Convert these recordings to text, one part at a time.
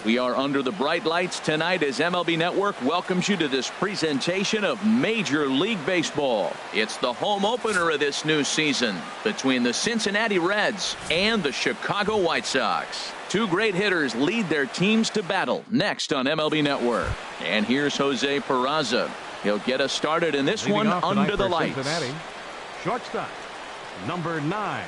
We are under the bright lights tonight as MLB Network welcomes you to this presentation of Major League Baseball. It's the home opener of this new season between the Cincinnati Reds and the Chicago White Sox. Two great hitters lead their teams to battle next on MLB Network. And here's Jose Peraza. He'll get us started in this one under the lights. Cincinnati, shortstop, number 9.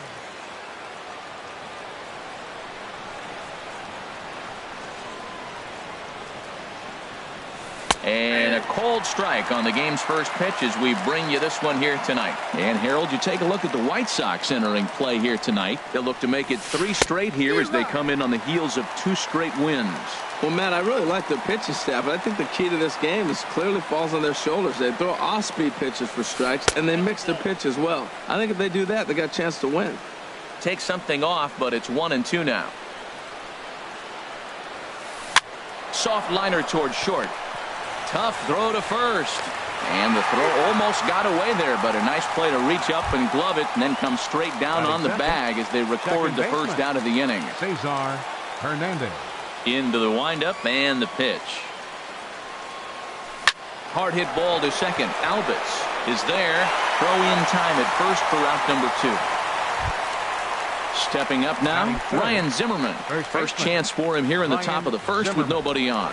And a cold strike on the game's first pitch as we bring you this one here tonight. And Harold, you take a look at the White Sox entering play here tonight. They'll look to make it 3 straight here as they come in on the heels of 2 straight wins. Well, Matt, I really like their pitching staff, but I think the key to this game is clearly falls on their shoulders. They throw off-speed pitches for strikes, and they mix their pitch as well. I think if they do that, they got a chance to win. Take something off, but it's 1-2 now. Soft liner towards short. Tough throw to first. And the throw almost got away there, but a nice play to reach up and glove it and then come straight down on the bag as they record the first out of the inning. Cesar Hernandez. Into the windup and the pitch. Hard hit ball to second. Albitz is there. Throw in time at first for out number 2. Stepping up now, Ryan Zimmerman. First chance for him here in the top of the first with nobody on.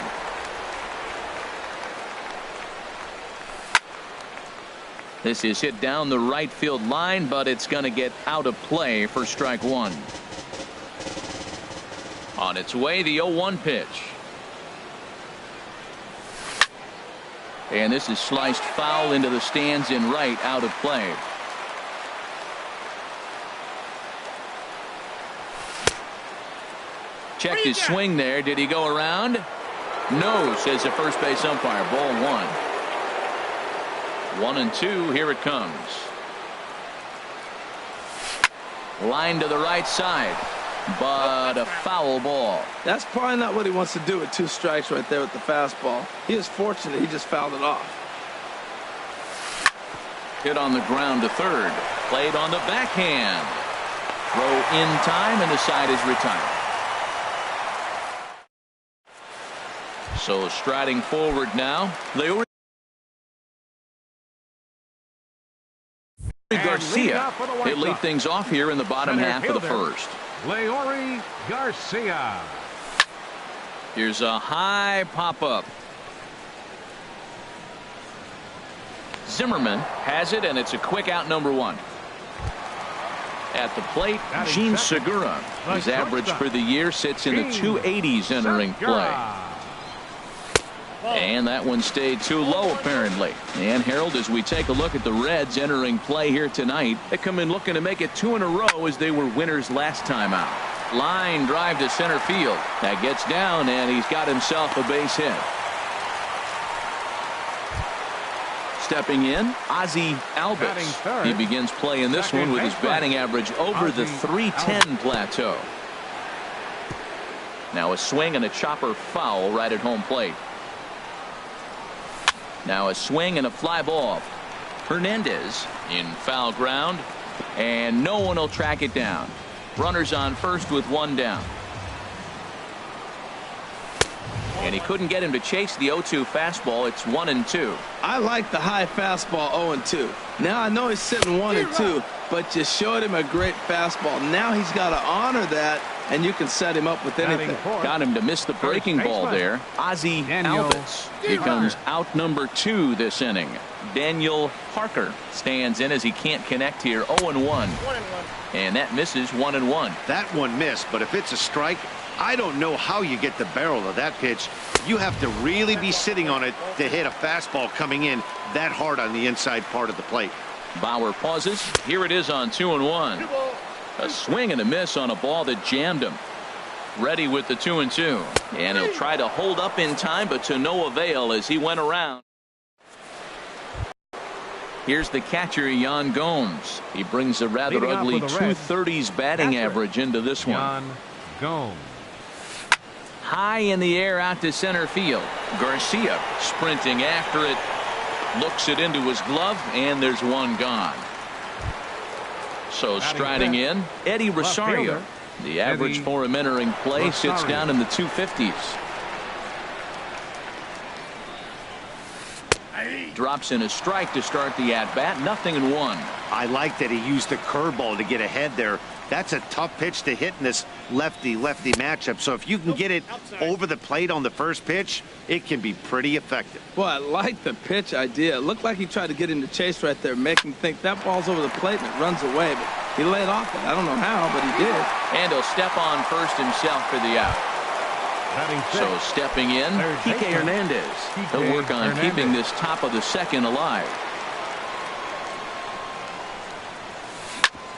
This is hit down the right field line, but it's going to get out of play for strike 1. On its way, the 0-1 pitch. And this is sliced foul into the stands in right, out of play. Checked his swing there. Did he go around? No, says the first base umpire. Ball 1. 1-2. Here it comes. Line to the right side, but a foul ball. That's probably not what he wants to do with 2 strikes right there with the fastball. He is fortunate he just fouled it off. Hit on the ground to third. Played on the backhand. Throw in time, and the side is retired. So striding forward now, Garcia. They lead things off here in the bottom half of the first. Leury Garcia. Here's a high pop-up. Zimmerman has it, and it's a quick out number 1. At the plate, Gene Segura. His average for the year sits in the 280s entering play. And that one stayed too low, apparently. And Harold, as we take a look at the Reds entering play here tonight, they come in looking to make it 2 in a row as they were winners last time out. Line drive to center field. That gets down, and he's got himself a base hit. Stepping in, Ozzie Albitz. He begins play in this one with his batting average over the .310 plateau. Now a swing and a chopper foul right at home plate. Now a swing and a fly ball. Hernandez in foul ground, and no one will track it down. Runners on first with 1 down. And he couldn't get him to chase the 0-2 fastball. It's 1-2. I like the high fastball 0-2. Now I know he's sitting 1-2, but you showed him a great fastball. Now he's got to honor that, and you can set him up with anything. Got him to miss the breaking ball there. Ozzie Albitz becomes out number 2 this inning. Daniel Parker stands in as he can't connect here. 0-1. And that misses 1-1. That one missed, but if it's a strike, I don't know how you get the barrel of that pitch. You have to really be sitting on it to hit a fastball coming in that hard on the inside part of the plate. Bauer pauses. Here it is on 2-1. A swing and a miss on a ball that jammed him. Ready with the 2-2. And he'll try to hold up in time, but to no avail as he went around. Here's the catcher, Yan Gomes. He brings a rather ugly 230s batting average into this one. Yan Gomes. High in the air out to center field. Garcia sprinting after it. Looks it into his glove, and there's one gone. So striding in, Eddie Rosario. The average for him entering play sits down in the 250s. drops in a strike to start the at-bat. 0-1. I like that he used the curveball to get ahead there. That's a tough pitch to hit in this lefty-lefty matchup. So if you can get it over the plate on the first pitch, it can be pretty effective. Well, I like the pitch idea. It looked like he tried to get into chase right there, make him think that ball's over the plate and it runs away. But he laid off it. I don't know how, but he did. And he'll step on first himself for the out. So stepping in, Kike Hernandez. He'll work on keeping this top of the second alive.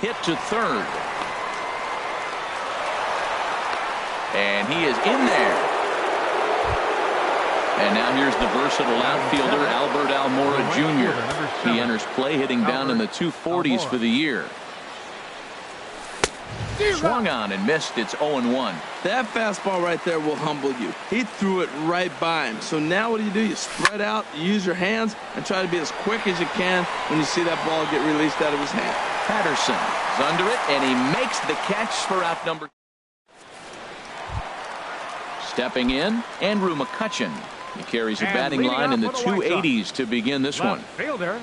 Hit to third. And he is in there. And now here's the versatile outfielder, Albert Almora Jr. He enters play hitting down in the 240s for the year. Swung on and missed. It's 0-1. That fastball right there will humble you. He threw it right by him. So now what do? You spread out, you use your hands, and try to be as quick as you can when you see that ball get released out of his hand. Patterson is under it, and he makes the catch for out number. Stepping in, Andrew McCutchen. He carries a batting line in the 280s to begin this one. Fielder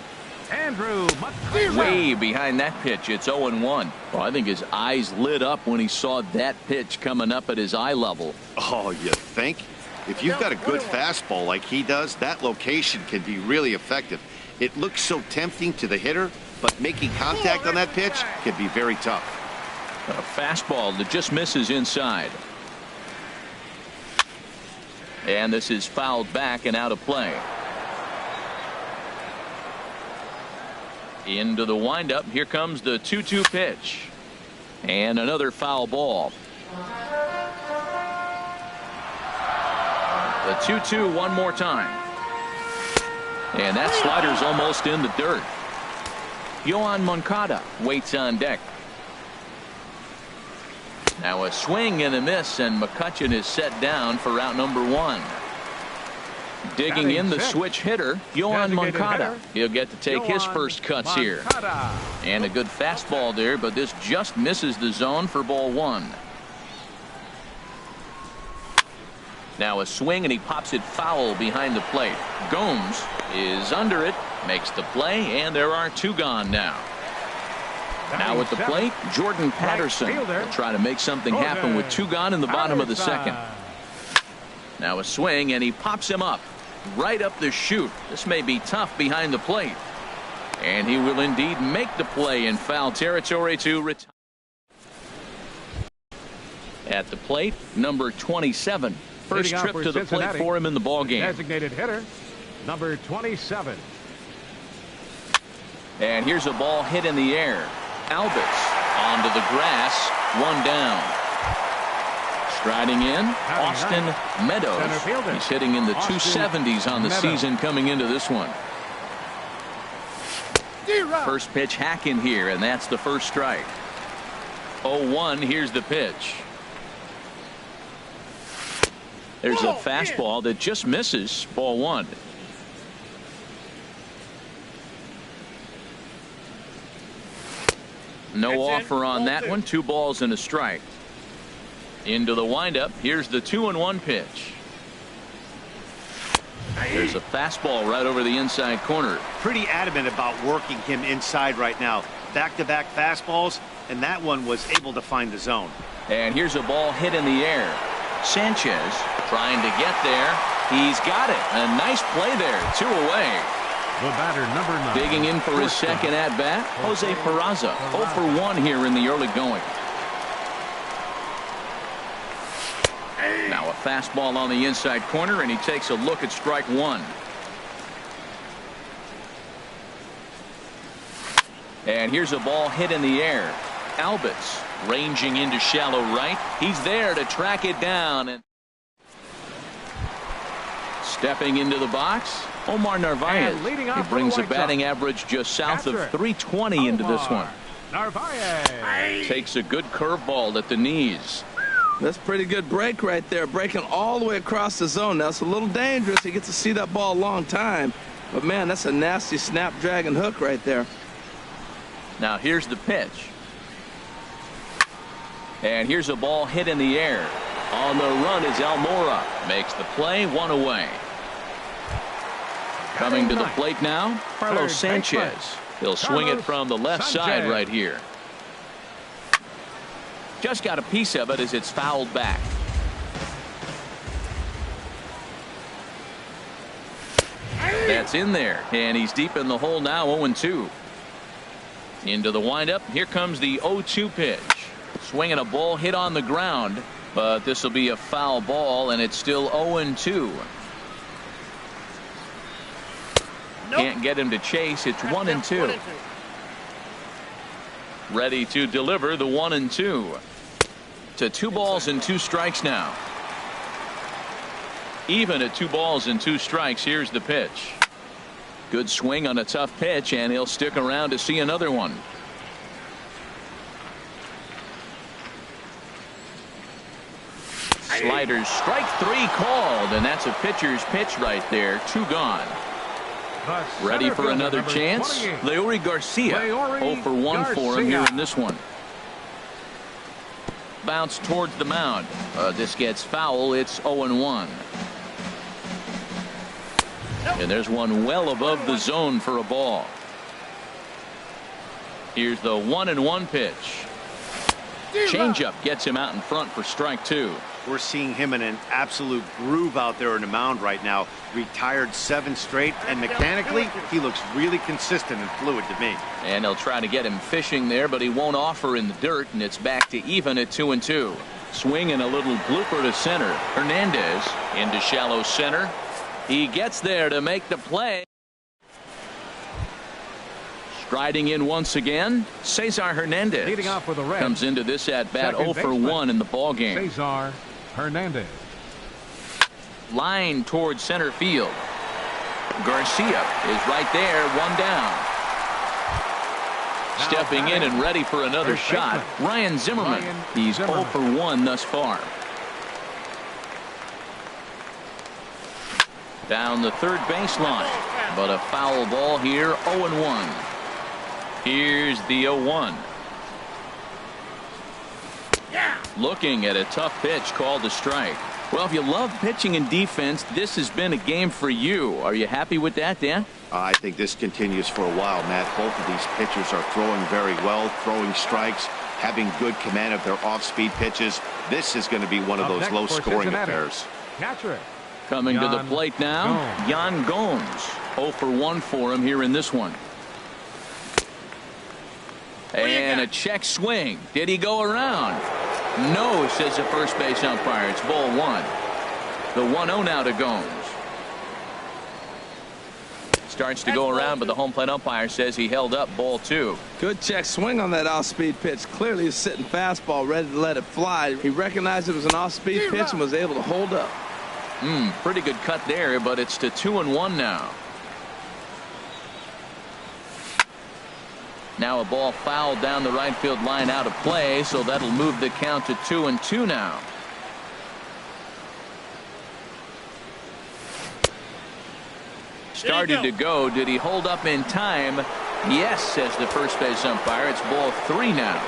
Andrew McCutchen. Way behind that pitch. It's 0-1. Well, I think his eyes lit up when he saw that pitch coming up at his eye level. Oh, you think? If you've got a good fastball like he does, that location can be really effective. It looks so tempting to the hitter, but making contact on that pitch can be very tough. A fastball that just misses inside. And this is fouled back and out of play. Into the windup. Here comes the 2-2 pitch. And another foul ball. The 2-2 one more time. And that slider's almost in the dirt. Yohan Moncada waits on deck. Now a swing and a miss, and McCutchen is set down for out number 1. Digging in the switch hitter, Yohan Moncada. He'll get to take his first cuts here. And a good fastball there, but this just misses the zone for ball 1. Now a swing, and he pops it foul behind the plate. Gomes is under it, makes the play, and there are 2 gone now. Now at the plate, Jordan Patterson will try to make something happen with 2 gone in the bottom of the second. Now a swing, and he pops him up right up the chute. This may be tough behind the plate. And he will indeed make the play in foul territory to retire. At the plate, number 27. First trip to the plate for him in the ballgame. Designated hitter, number 27. And here's a ball hit in the air. Albus onto the grass. 1 down. Striding in, Austin Meadows. He's hitting in the 270s on the season coming into this one. First pitch hack in here, and that's the first strike. 0-1. Here's the pitch. There's a fastball that just misses. Ball 1. No offer on that one. 2 balls and a strike. Into the windup. Here's the 2-1 pitch. There's a fastball right over the inside corner. Pretty adamant about working him inside right now. Back-to-back fastballs, and that one was able to find the zone. And here's a ball hit in the air. Sanchez trying to get there. He's got it. A nice play there. 2 away. The batter, number 9. Digging in for his second at-bat, Jose Peraza. 0 for 1 here in the early going. Now a fastball on the inside corner, and he takes a look at strike 1. And here's a ball hit in the air. Albus ranging into shallow right. He's there to track it down. And stepping into the box, Omar Narvaez. He brings a batting average just south of 320 into this one. Narvaez takes a good curveball at the knees. That's pretty good break right there, breaking all the way across the zone. Now it's a little dangerous. He gets to see that ball a long time, but man, that's a nasty snapdragon hook right there. Now here's the pitch, and here's a ball hit in the air. On the run is Almora. Makes the play, 1 away. Coming to the plate now, Carlos Sanchez. He'll swing it from the left side right here. Just got a piece of it as it's fouled back. That's in there, and he's deep in the hole now, 0-2. Into the windup. Here comes the 0-2 pitch. Swinging a ball hit on the ground, but this will be a foul ball, and it's still 0-2. Can't get him to chase. It's 1-2. Ready to deliver the 1-2. To 2 balls and 2 strikes now. Even at 2 balls and 2 strikes. Here's the pitch. Good swing on a tough pitch, and he'll stick around to see another one. Sliders, strike 3 called, and that's a pitcher's pitch right there. 2 gone. Ready for another chance? Leury Garcia. 0 for 1 for him here in this one. Bounce towards the mound. This gets foul. It's 0-1. And there's one well above the zone for a ball. Here's the 1-1 pitch. Changeup gets him out in front for strike 2. We're seeing him in an absolute groove out there in the mound right now. Retired 7 straight, and mechanically, he looks really consistent and fluid to me. And they'll try to get him fishing there, but he won't offer in the dirt, and it's back to even at 2-2. Swing and a little blooper to center. Hernandez into shallow center. He gets there to make the play. Striding in once again, Cesar Hernandez. Leading off with the Reds. Comes into this at bat 0 for 1 in the ball game. Cesar Hernandez. Line towards center field. Garcia is right there, 1 down. Stepping in and ready for another shot, Ryan Zimmerman. He's 0 for 1 thus far. Down the third baseline, but a foul ball here, 0-1. Here's the 0-1. Looking at a tough pitch called a strike. Well, if you love pitching and defense, this has been a game for you. Are you happy with that, Dan? I think this continues for a while, Matt. Both of these pitchers are throwing very well, throwing strikes, having good command of their off-speed pitches. This is going to be one of those low-scoring affairs. Catcher. Coming to the plate now, Yan Gomes. 0 for 1 for him here in this one. And a check swing. Did he go around? No, says the first base umpire. It's ball 1. The 1-0 now to Gomes. Starts to go around, but the home plate umpire says he held up ball 2. Good check swing on that off-speed pitch. Clearly he's sitting fastball, ready to let it fly. He recognized it was an off-speed pitch and was able to hold up. Pretty good cut there, but it's to 2-1 now. Now a ball fouled down the right field line out of play, so that'll move the count to 2-2 now. Started to go. Did he hold up in time? Yes, says the first base umpire. It's ball 3 now.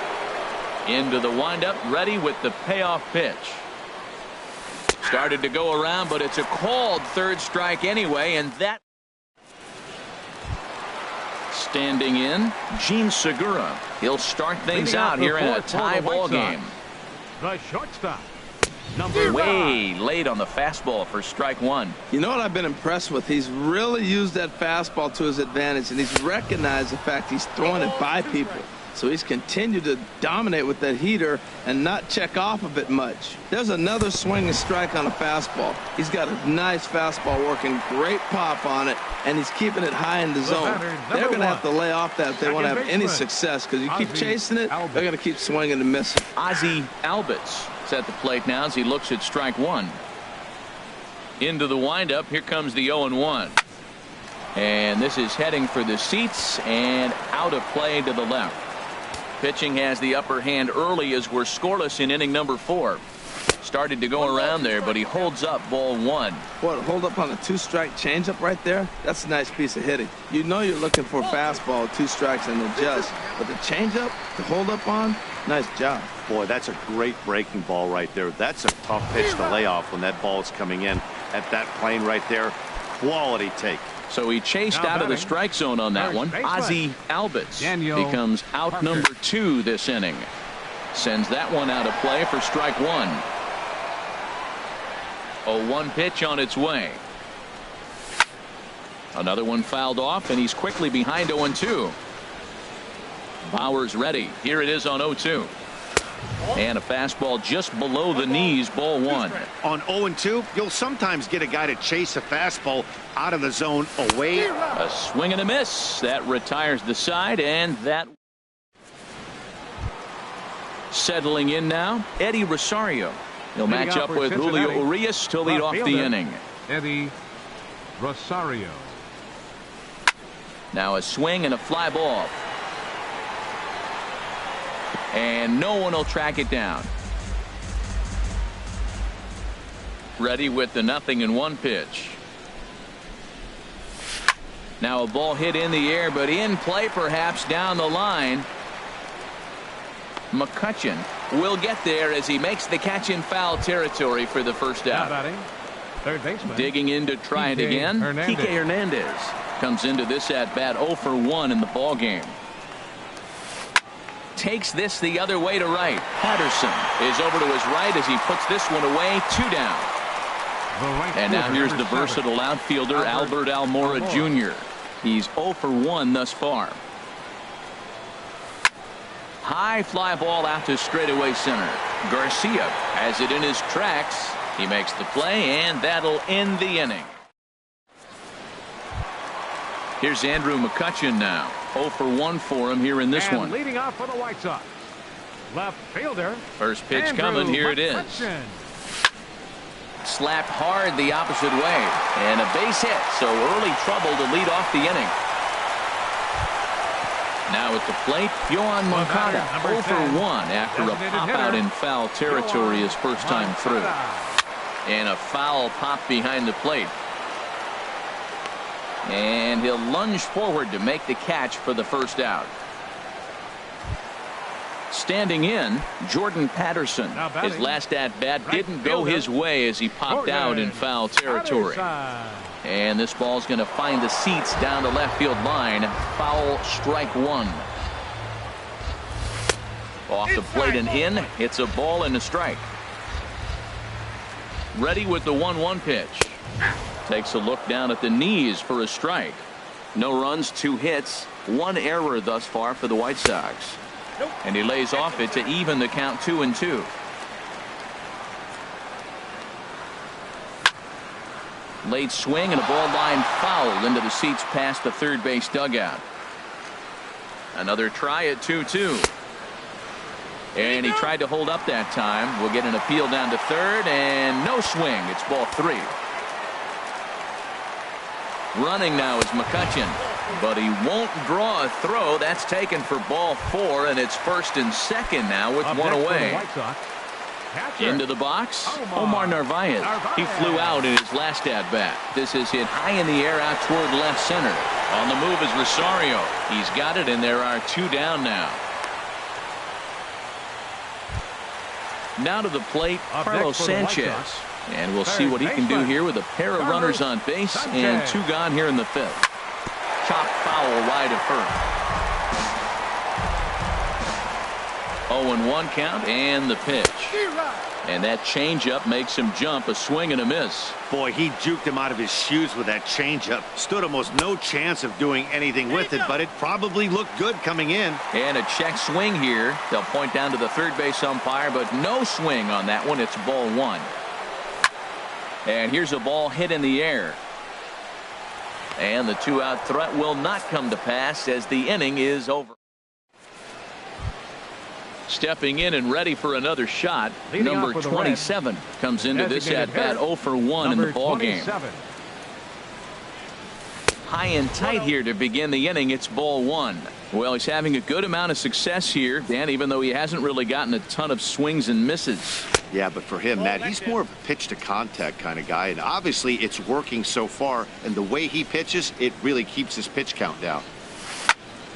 Into the windup, ready with the payoff pitch. Started to go around, but it's a called third strike anyway, and that. Standing in, Gene Segura. He'll start things out here in a tie ball game. The shortstop. Way late on the fastball for strike 1. You know what I've been impressed with? He's really used that fastball to his advantage, and he's recognized the fact he's throwing it by people. So he's continued to dominate with that heater and not check off of it much. There's another swinging strike on a fastball. He's got a nice fastball working, great pop on it, and he's keeping it high in the zone. They're going to have to lay off that if they want to have any success, because you keep chasing it, they're going to keep swinging and missing. Ozzie Albies is at the plate now as he looks at strike 1. Into the windup. Here comes the 0-1. And this is heading for the seats and out of play to the left. Pitching has the upper hand early as we're scoreless in inning number 4. Started to go around there, but he holds up ball 1. What, hold up on a 2-strike changeup right there? That's a nice piece of hitting. You know you're looking for fastball, 2 strikes and adjust. But the changeup to hold up on, nice job. Boy, that's a great breaking ball right there. That's a tough pitch to lay off when that ball is coming in at that plane right there. Quality take. So he chased out of the strike zone on that one. Ozzie Albies becomes out number 2 this inning. Sends that one out of play for strike 1. 0-1 pitch on its way. Another one fouled off, and he's quickly behind 0-2. Bauer's ready. Here it is on 0-2. And a fastball just below the knees, ball 1. On 0-2, you'll sometimes get a guy to chase a fastball out of the zone away. A swing and a miss. That retires the side, and that. Settling in now, Eddie Rosario. He'll match up with Julio Urias to lead off the inning. Eddie Rosario. Now a swing and a fly ball. And no one will track it down. Ready with the 0-1 pitch. Now a ball hit in the air, but in play perhaps down the line. McCutchen will get there as he makes the catch in foul territory for the first out. Third baseman. Digging in to try it again. Kike Hernandez comes into this at bat 0-for-1 in the ball game. Takes this the other way to right. Patterson is over to his right as he puts this one away. 2 down. And now here's the versatile outfielder Albert Almora Jr. He's 0-for-1 thus far. High fly ball out to straightaway center. Garcia has it in his tracks. He makes the play, and that'll end the inning. Here's Andrew McCutchen now. 0-for-1 for him here in this one. Leading off for the White Sox, left fielder. First pitch coming. Here it is. Slapped hard the opposite way, and a base hit. So early trouble to lead off the inning. Now at the plate, Yohan Moncada 0-for-1 after a pop out in foul territory his first time through. And a foul pop behind the plate. And he'll lunge forward to make the catch for the first out. Standing in, Jordan Patterson. His last at bat didn't go his way as he popped out in foul territory. And this ball's going to find the seats down the left field line. Foul, strike 1. Off the plate and in. It's a ball and a strike. Ready with the 1-1 pitch. Takes a look down at the knees for a strike. No runs, 2 hits, 1 error thus far for the White Sox. And he lays off it to even the count 2-2. Late swing and a ball line foul into the seats past the third base dugout. Another try at 2-2. And he tried to hold up that time. We'll get an appeal down to third, and no swing. It's ball 3. Running now is McCutchen, but he won't draw a throw. That's taken for ball 4, and it's first and second now with 1 away. Into the box, Omar Narvaez. He flew out in his last at bat. This is hit high in the air out toward left center. On the move is Rosario. He's got it, and there are 2 down now. Now to the plate, Carlos Sanchez. And we'll see what he can do here with a pair of runners on base and 2 gone here in the 5th. Chopped foul wide of first. 0-1 count and the pitch. And that changeup makes him jump. A swing and a miss. Boy, he juked him out of his shoes with that changeup. Stood almost no chance of doing anything with it, but it probably looked good coming in. And a check swing here. They'll point down to the third base umpire, but no swing on that one. It's ball 1. And here's a ball hit in the air. And the 2-out threat will not come to pass as the inning is over. Stepping in and ready for another shot, number 27 comes into this at bat 0-for-1 in the ball game. High and tight here to begin the inning. It's ball 1. Well, he's having a good amount of success here, Dan, even though he hasn't really gotten a ton of swings and misses. Yeah, but for him, Matt, he's more of a pitch to contact kind of guy, and obviously it's working so far, and the way he pitches, it really keeps his pitch count down.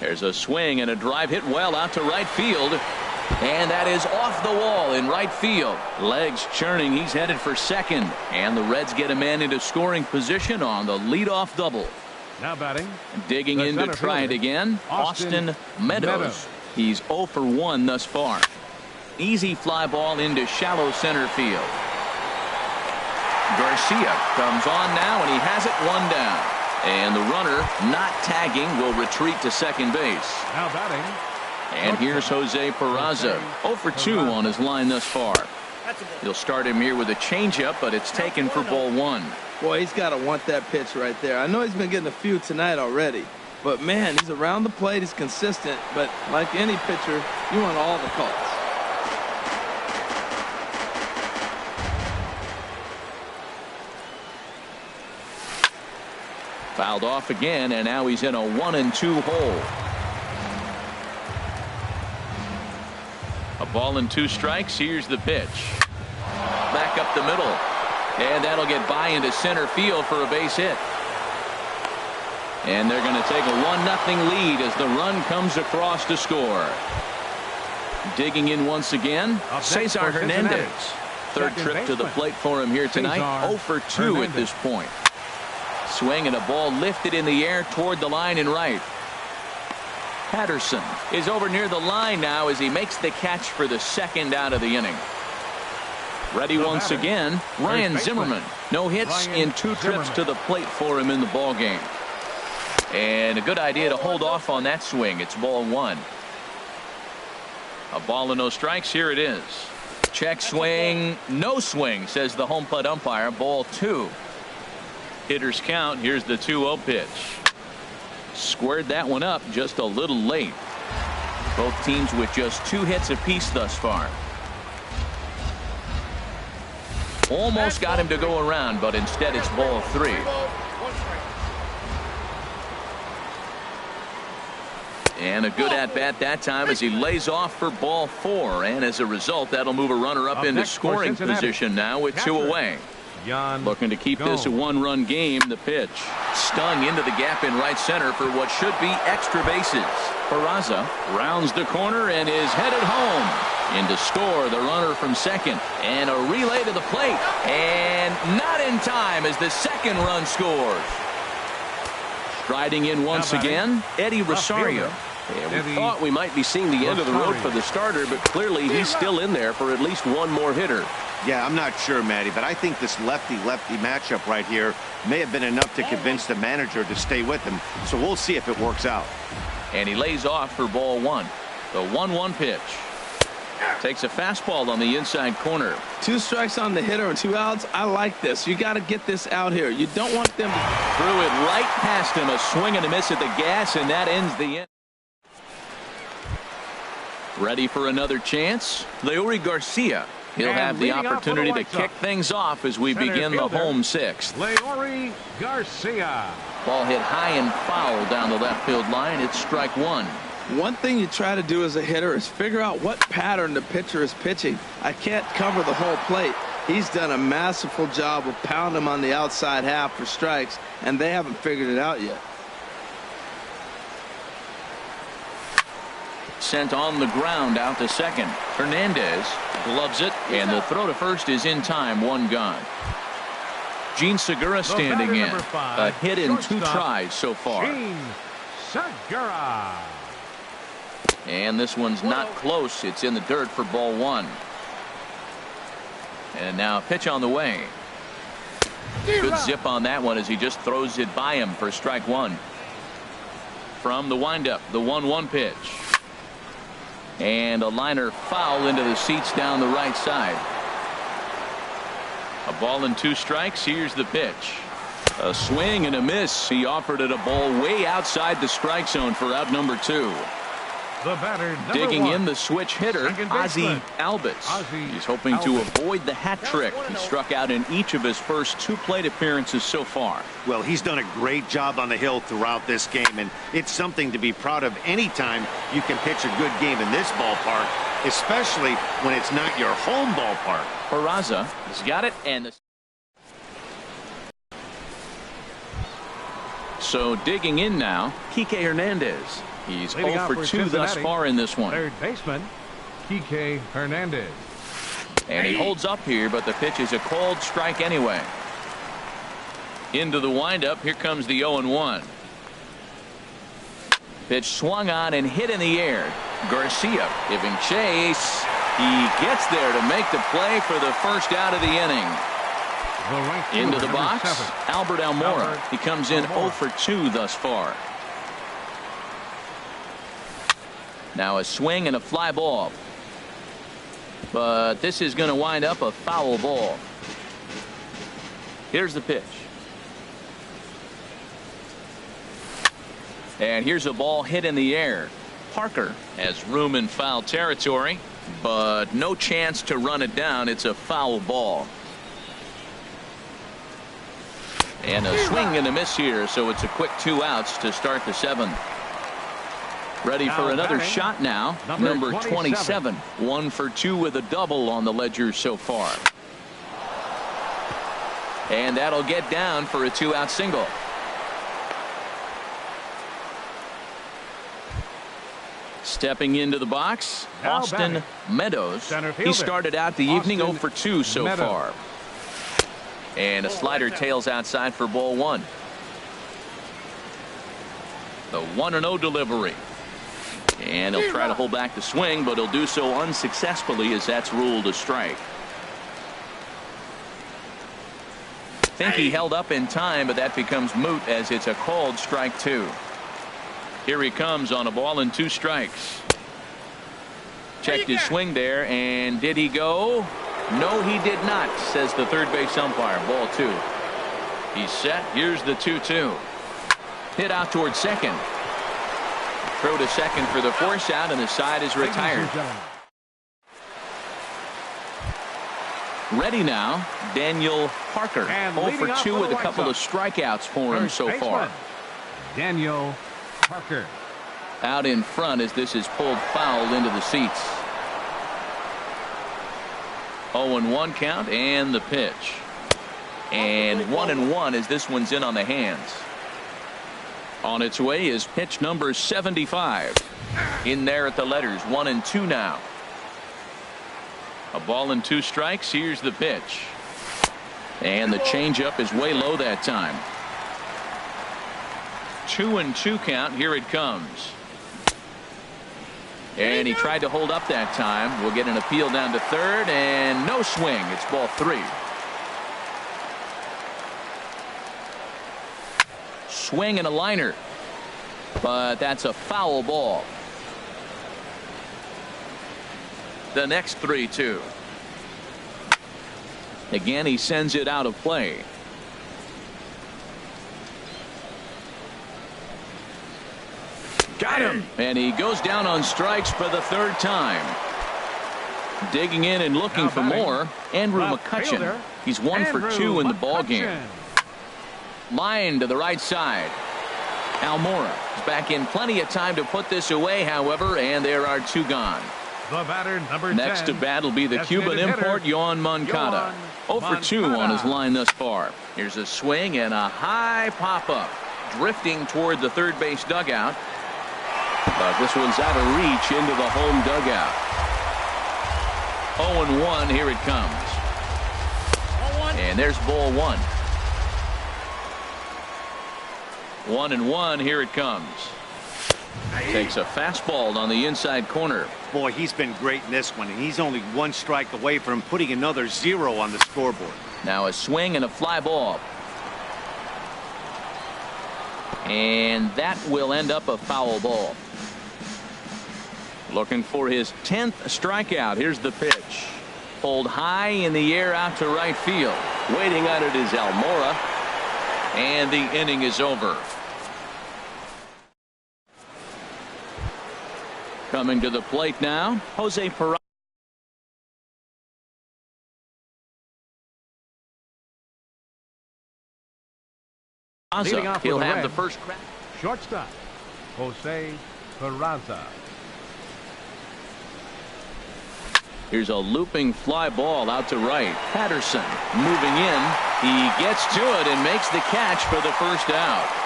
There's a swing and a drive hit well out to right field. And that is off the wall in right field. Legs churning. He's headed for second. And the Reds get a man into scoring position on the leadoff double. Now batting. Digging in to try it again, Austin Meadows. He's 0 for 1 thus far. Easy fly ball into shallow center field. Garcia comes on now, and he has it 1 down. And the runner, not tagging, will retreat to second base. Now batting. And here's Jose Peraza, 0 for 2 on his line thus far. He'll start him here with a changeup, but it's taken for ball 1. Boy, he's got to want that pitch right there. I know he's been getting a few tonight already, but man, he's around the plate, he's consistent, but like any pitcher, you want all the calls. Fouled off again, and now he's in a 1-2 hole. A ball and 2 strikes. Here's the pitch. Back up the middle. And that'll get by into center field for a base hit. And they're going to take a 1-0 lead as the run comes across to score. Digging in once again, Cesar Hernandez. Third trip to the plate for him here tonight. 0 for 2 at this point. Swing and a ball lifted in the air toward the line and right. Patterson is over near the line now as he makes the catch for the second out of the inning. Ready once again, Ryan Zimmerman. No hits in 2 trips to the plate for him in the ball game. And a good idea to hold off on that swing. It's ball 1. A ball and no strikes. Here it is. Check swing. No swing, says the home plate umpire. Ball 2. Hitters count. Here's the 2-0 pitch. Squared that one up just a little late. Both teams with just 2 hits apiece thus far. Almost got him to go around, but instead it's ball 3. And a good at-bat that time as he lays off for ball 4. And as a result, that'll move a runner up into scoring position now with 2 away. Looking to keep this a 1-run game. The pitch stung into the gap in right center for what should be extra bases. Peraza rounds the corner and is headed home. In to score the runner from second. And a relay to the plate. And not in time as the second run scores. Striding in once again, Eddie Rosario. And we thought we might be seeing the end of the road for the starter, but clearly he's still in there for at least one more hitter. Yeah, I'm not sure, Matty, but I think this lefty-lefty matchup right here may have been enough to convince the manager to stay with him. So we'll see if it works out. And he lays off for ball 1. The 1-1 pitch. Takes a fastball on the inside corner. 2 strikes on the hitter and 2 outs. I like this. You got to get this out here. You don't want them to threw it right past him. A swing and a miss at the gas, and that ends the inning. Ready for another chance? Leury Garcia. He'll have the opportunity to kick things off as we begin the home 6th. Leury Garcia. Ball hit high and foul down the left field line. It's strike 1. One thing you try to do as a hitter is figure out what pattern the pitcher is pitching. I can't cover the whole plate. He's done a masterful job of pounding him on the outside half for strikes, and they haven't figured it out yet. Sent on the ground out to second. Hernandez gloves it, and the throw to first is in time. 1 gone. Gene Segura standing in. A hit in 2 tries so far. Gene Segura. And this one's not close. It's in the dirt for ball 1. And now a pitch on the way. Good zip on that one as he just throws it by him for strike 1. From the windup, the 1-1 pitch. And a liner foul into the seats down the right side. A ball and 2 strikes. Here's the pitch. A swing and a miss. He offered it a ball way outside the strike zone for out number 2. The batter, digging 1. in the switch hitter, Ozzie Albies. He's hoping to avoid the hat trick. He struck out in each of his first 2 plate appearances so far. Well, he's done a great job on the hill throughout this game, and it's something to be proud of anytime you can pitch a good game in this ballpark, especially when it's not your home ballpark. Peraza has got it, and so digging in now, Kike Hernandez. He's 0 for 2 thus far in this one. Third baseman, Kike Hernandez. And he holds up here, but the pitch is a called strike anyway. Into the windup. Here comes the 0-1. Pitch swung on and hit in the air. Garcia giving chase. He gets there to make the play for the first out of the inning. Into the box, Albert Almora. He comes in 0 for 2 thus far. Now a swing and a fly ball. But this is going to wind up a foul ball. Here's the pitch. And here's a ball hit in the air. Parker has room in foul territory, but no chance to run it down. It's a foul ball. And a swing and a miss here, so it's a quick 2 outs to start the 7th. Ready for another shot now. Number 27. 1 for 2 with a double on the ledger so far. And that'll get down for a 2-out single. Stepping into the box, Austin Meadows. He started out the evening 0 for 2 so far. And a slider tails outside for ball 1. The 1-0 delivery. And he'll try to hold back the swing, but he'll do so unsuccessfully as that's ruled a strike. Think he held up in time, but that becomes moot as it's a called strike 2. Here he comes on a ball and 2 strikes. Checked his swing there, and did he go? No, he did not, says the third base umpire. Ball 2. He's set. Here's the 2-2. Hit out towards second. Throw to second for the force out, and the side is retired. Ready now, Daniel Parker. 0 for 2 with a couple of strikeouts for him so far. Daniel Parker. Out in front as this is pulled foul into the seats. 0-1 count and the pitch. And 1-1 as this one's in on the hands. On its way is pitch number 75. In there at the letters. 1-2 now. A ball and 2 strikes. Here's the pitch. And the changeup is way low that time. 2-2 count. Here it comes. And he tried to hold up that time. We'll get an appeal down to third, and no swing. It's ball 3. Swing and a liner, but that's a foul ball. The next 3-2. Again, he sends it out of play. Got him. And he goes down on strikes for the 3rd time. Digging in and looking for more, Andrew McCutchen. He's 1 for 2 in the ball game. Line to the right side. Almora is back in plenty of time to put this away, however, and there are 2 gone. The batter, number 10. Next to bat will be the Cuban import, Yoan Moncada. 0 for 2 on his line thus far. Here's a swing and a high pop-up. Drifting toward the third base dugout. But this one's out of reach into the home dugout. 0-1. Here it comes. And there's ball 1. 1-1. Here it comes. Takes a fastball on the inside corner. Boy, he's been great in this one, and he's only 1 strike away from putting another 0 on the scoreboard. Now a swing and a fly ball. And that will end up a foul ball. Looking for his 10th strikeout. Here's the pitch. Pulled high in the air out to right field. Waiting on it is Almora. And the inning is over. Coming to the plate now, Jose Peraza. He'll have the first crack. Shortstop, Jose Peraza. Here's a looping fly ball out to right. Patterson moving in. He gets to it and makes the catch for the first out.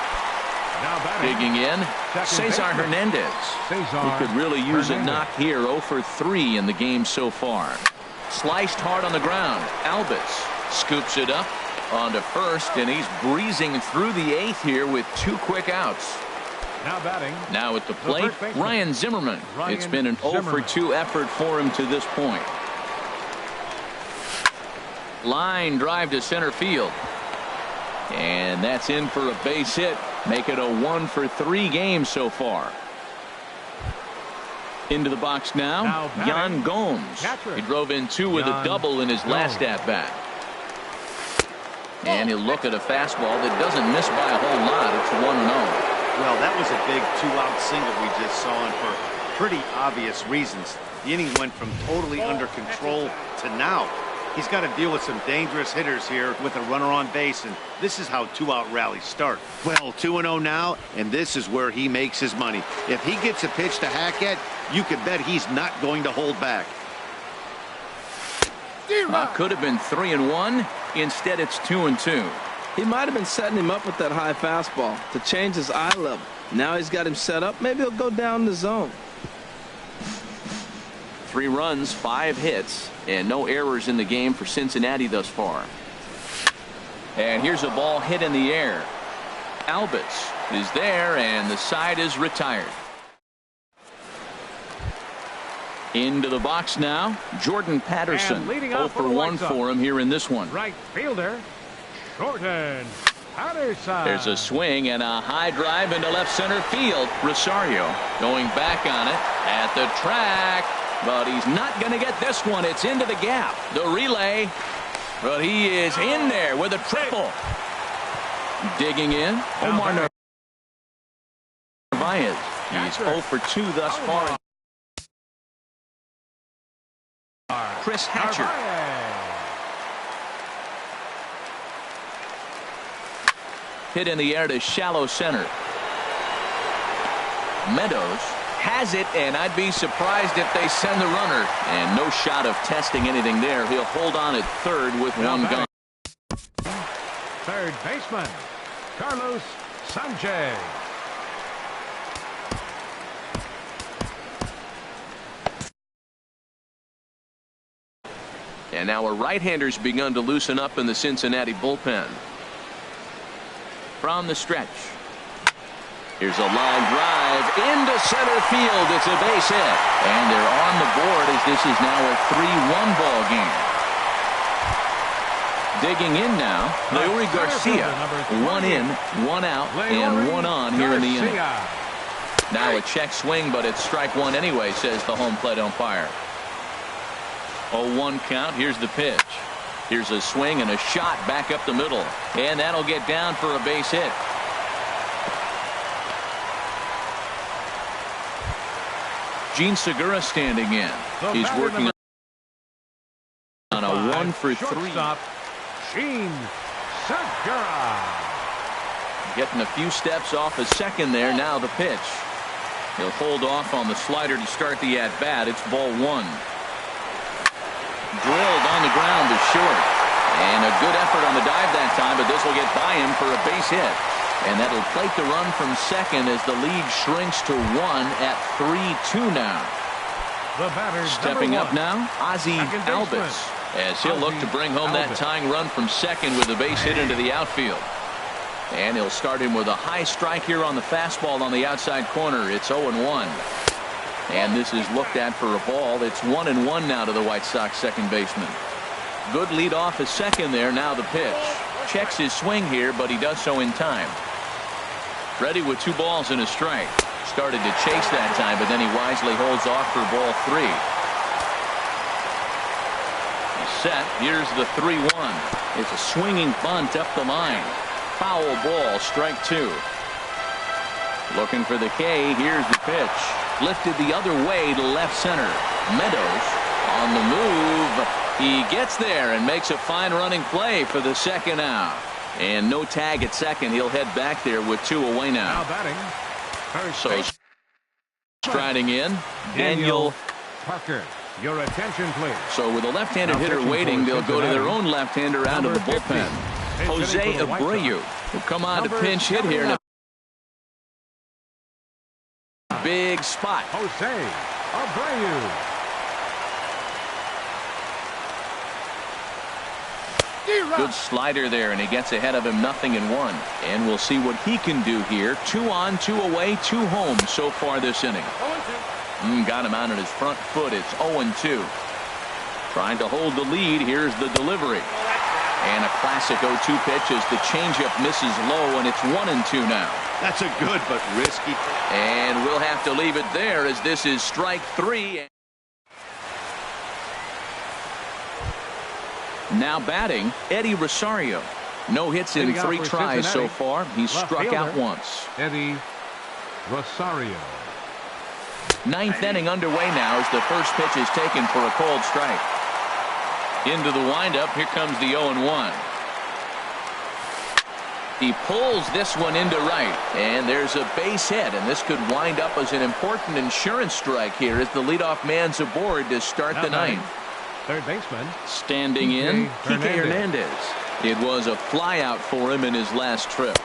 Digging in, Cesar Hernandez. He could really use a knock here. 0 for 3 in the game so far. Sliced hard on the ground. Albus scoops it up onto first, and he's breezing through the 8th here with 2 quick outs. Now batting. Now at the plate, Ryan Zimmerman. It's been an 0 for 2 effort for him to this point. Line drive to center field. And that's in for a base hit. Make it a 1 for 3 game so far. Into the box now Yan Gomes. He drove in 2 with a double in his last at-bat. And he'll look at a fastball that doesn't miss by a whole lot. It's 1-0. Well, that was a big 2-out single we just saw, and for pretty obvious reasons. The inning went from totally under control to now. He's got to deal with some dangerous hitters here with a runner on base, and this is how 2-out rallies start. Well, 2-0 now, and this is where he makes his money. If he gets a pitch to hack at, you can bet he's not going to hold back. Could have been 3-1. Instead, it's 2-2. He might have been setting him up with that high fastball to change his eye level. Now he's got him set up. Maybe he'll go down the zone. 3 runs, 5 hits, and no errors in the game for Cincinnati thus far. And here's a ball hit in the air. Albus is there, and the side is retired. Into the box now, Jordan Patterson. 0 for 1 for him here in this one. Right fielder, Jordan Patterson. There's a swing and a high drive into left center field. Rosario going back on it at the track, but he's not going to get this one. It's into the gap. The relay, but he is in there with a triple. Digging in, Omar Narvaez. He's 0 for 2 thus far. Chris Hatcher. Hit in the air to shallow center. Meadows has it, and I'd be surprised if they send the runner. And no shot of testing anything there. He'll hold on at third with one gone. Third baseman, Carlos Sanchez. And now a right-hander's begun to loosen up in the Cincinnati bullpen. From the stretch. Here's a line drive into center field. It's a base hit. And they're on the board as this is now a 3-1 ball game. Digging in now, Leury Garcia. 1 in, 1 out, and 1 on here in the inning. Now a check swing, but it's strike 1 anyway, says the home plate umpire. 0-1 count. Here's the pitch. Here's a swing and a shot back up the middle. And that'll get down for a base hit. Gene Segura standing in. He's working on a 1 for 3. Gene Segura. Getting a few steps off a second there. Now the pitch. He'll hold off on the slider to start the at-bat. It's ball 1. Drilled on the ground to short. And a good effort on the dive that time, but this will get by him for a base hit. And that'll plate the run from second as the lead shrinks to 1 at 3-2 now. The batter, stepping up now, Ozzie Albus, as he'll look to bring home that tying run from second with a base hit into the outfield. And he'll start him with a high strike here on the fastball on the outside corner. It's 0-1. And this is looked at for a ball. It's 1-1 now to the White Sox second baseman. Good lead off at second there. Now the pitch. Checks his swing here, but he does so in time. Ready with 2 balls and a strike. Started to chase that time, but then he wisely holds off for ball 3. He's set. Here's the 3-1. It's a swinging bunt up the line. Foul ball, strike 2. Looking for the K. Here's the pitch. Lifted the other way to left center. Meadows on the move. He gets there and makes a fine running play for the second out. And no tag at second. He'll head back there with 2 away now. Now batting. So striding in, Daniel Parker. Your attention, please. So with a left-handed hitter waiting, they'll go to their own left-hander out of the bullpen. Jose Abreu will come on to pinch hit here. In a big spot. Jose Abreu. Good slider there, and he gets ahead of him 0-1. And we'll see what he can do here. 2 on, 2 away, 2 home so far this inning. Got him out on his front foot. It's 0-2. Trying to hold the lead. Here's the delivery. And a classic 0-2 pitch as the changeup misses low, and it's 1-2 now. That's a good but risky. And we'll have to leave it there as this is strike 3. Now batting, Eddie Rosario. No hits in 3 tries so far. He's struck out once. Eddie Rosario. 9th inning underway now as the first pitch is taken for a cold strike. Into the windup. Here comes the 0-1. He pulls this one into right, and there's a base hit, and this could wind up as an important insurance strike here as the leadoff man's aboard to start the 9th. Third baseman. Standing in, Kike Hernandez. It was a flyout for him in his last trip.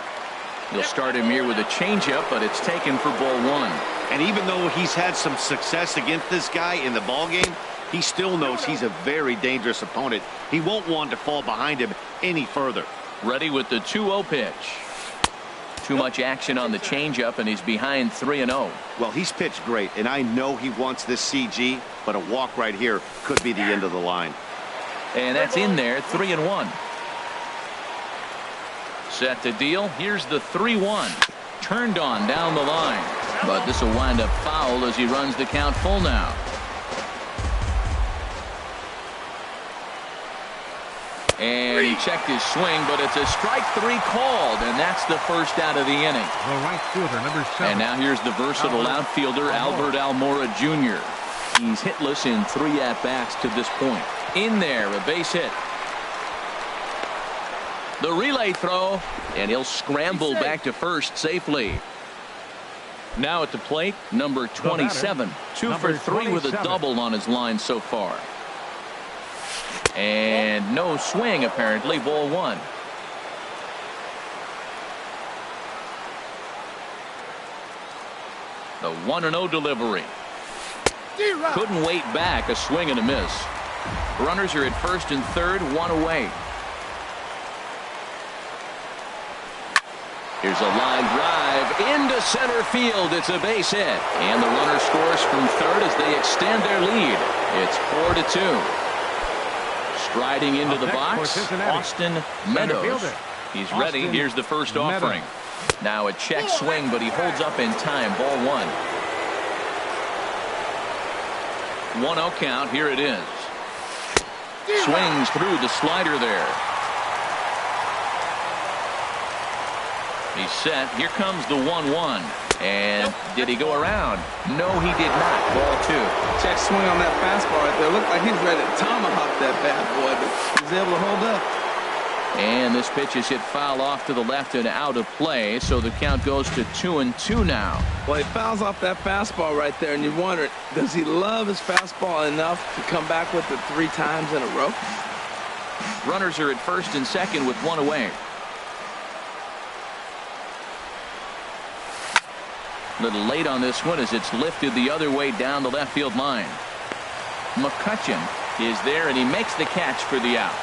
He'll start him here with a changeup, but it's taken for ball 1. And even though he's had some success against this guy in the ballgame, he still knows he's a very dangerous opponent. He won't want to fall behind him any further. Ready with the 2-0 pitch. Too much action on the changeup, and he's behind 3-0. Well, he's pitched great, and I know he wants this CG, but a walk right here could be the end of the line. And that's in there, 3-1. Set to deal. Here's the 3-1. Turned on down the line. But this will wind up foul as he runs the count full now. And he checked his swing, but it's a strike 3 called, and that's the first out of the inning. The right fielder, number 7. And now here's the versatile outfielder, Albert Almora Jr. He's hitless in 3 at-bats to this point. In there, a base hit. The relay throw, and he'll scramble back to first safely. Now at the plate, number 27. 2 for 3 with a double on his line so far. And no swing, apparently. Ball 1. The 1-0 delivery. Couldn't wait back. A swing and a miss. Runners are at first and third, 1 away. Here's a line drive into center field. It's a base hit. And the runner scores from third as they extend their lead. It's 4-2. Striding into the box, Austin Meadows. He's ready. Here's the first offering. Now a check swing, but he holds up in time. Ball 1. 1-0 count. Here it is. Swings through the slider there. He's set. Here comes the 1-1. And did he go around? No, he did not. Ball 2. Check swing on that fastball right there. Looked like he's ready to tomahawk that bad boy, but he's able to hold up. And this pitch is hit foul off to the left and out of play, so the count goes to 2-2 now. Well, he fouls off that fastball right there, and you wonder, does he love his fastball enough to come back with it 3 times in a row? Runners are at first and second with 1 away. A little late on this one as it's lifted the other way down the left field line. McCutchen is there, and he makes the catch for the out.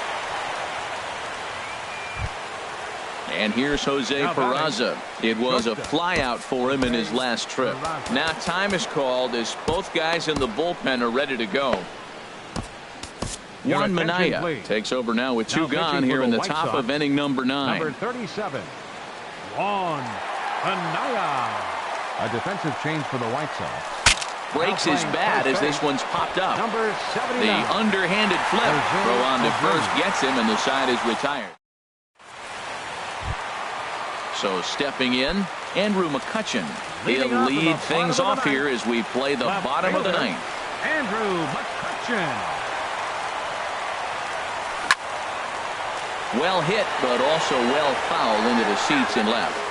And here's Jose Peraza. It was a flyout for him in his last trip. Now time is called as both guys in the bullpen are ready to go. Juan Minaya takes over now with 2 gone here in the top of inning number 9. Number 37, Juan Minaya. A defensive change for the White Sox. Breaks his bat as this one's popped up. Number 79. The underhanded flip. Throw on to first gets him, and the side is retired. So stepping in, Andrew McCutchen. He'll lead things off here as we play the bottom of the 9th. Andrew McCutchen. Well hit, but also well fouled into the seats and left.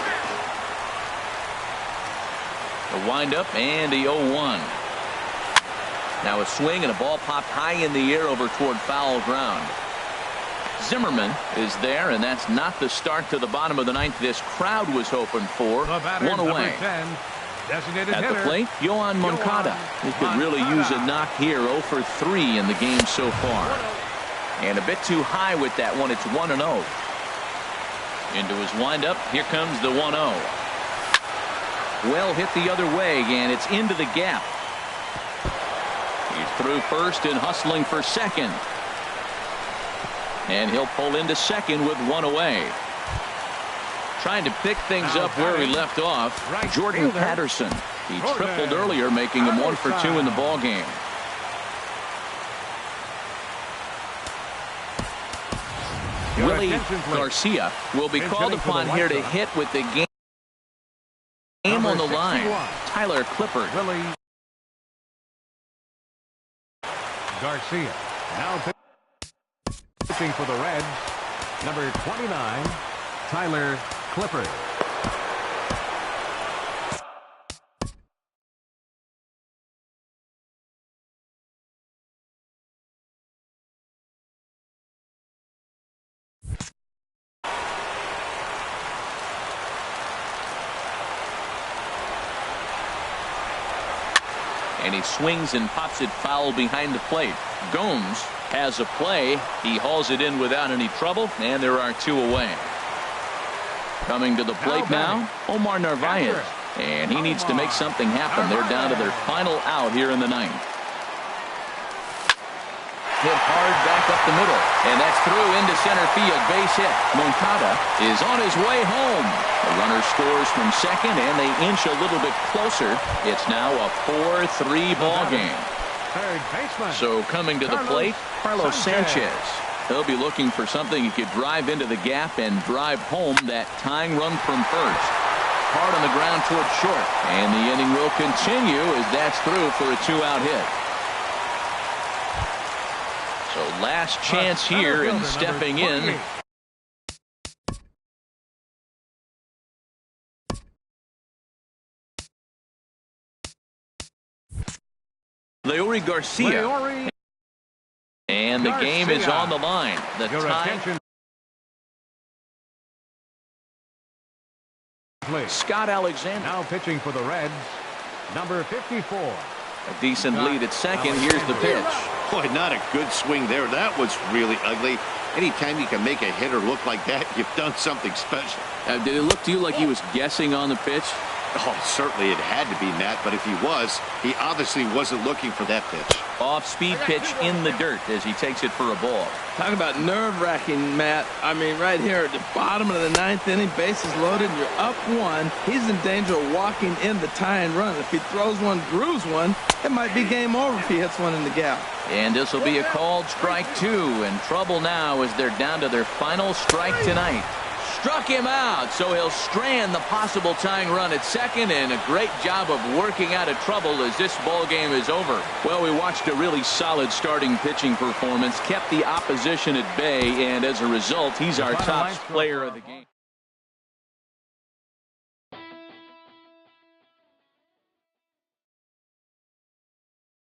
A windup and a 0-1. Now a swing and a ball popped high in the air over toward foul ground. Zimmerman is there, and that's not the start to the bottom of the 9th this crowd was hoping for. 1 away. 10, at the plate, Yohan Moncada. He could really use a knock here. 0 for 3 in the game so far. And a bit too high with that one. It's 1-0. Into his windup. Here comes the 1-0. Well hit the other way, and it's into the gap. He's through first and hustling for second. And he'll pull into second with one away. Trying to pick things up where he left off. Jordan Patterson. He tripled earlier, making him 1 for 2 in the ball game. Willie Garcia will be called upon here to hit with the game on the line. Tyler Clippard. Willie Garcia now pitching for the Reds. Number 29, Tyler Clippard. And he swings and pops it foul behind the plate. Gomes has a play. He hauls it in without any trouble, and there are 2 away. Coming to the plate now, Omar Narvaez. And he needs to make something happen. They're down to their final out here in the 9th. Hit hard back up the middle, and that's through into center field. Base hit. Moncada is on his way home. The runner scores from second, and they inch a little bit closer. It's now a 4-3 ball game. Third baseman. So coming to the plate, Carlos Sanchez. He'll be looking for something he could drive into the gap and drive home that tying run from first. Hard on the ground towards short, and the inning will continue as that's through for a 2-out hit. So last chance here, and stepping in. Leury Garcia. And the game is on the line. The tie. Scott Alexander. Now pitching for the Reds, number 54. A decent lead at second. Here's the pitch. Boy, not a good swing there. That was really ugly. Anytime you can make a hitter look like that, you've done something special. Did it look to you like he was guessing on the pitch? Oh, certainly it had to be, Matt, but if he was, he obviously wasn't looking for that pitch. Off-speed pitch in the dirt as he takes it for a ball. Talk about nerve-wracking, Matt. I mean, right here at the bottom of the 9th inning, bases loaded, and you're up 1. He's in danger of walking in the tie and run. If he throws one, grooves one, it might be game over if he hits one in the gap. And this will be a called strike 2, and trouble now as they're down to their final strike tonight. Struck him out, so he'll strand the possible tying run at second, and a great job of working out of trouble as this ball game is over. Well, we watched a really solid starting pitching performance, kept the opposition at bay, and as a result, he's our top player of the game.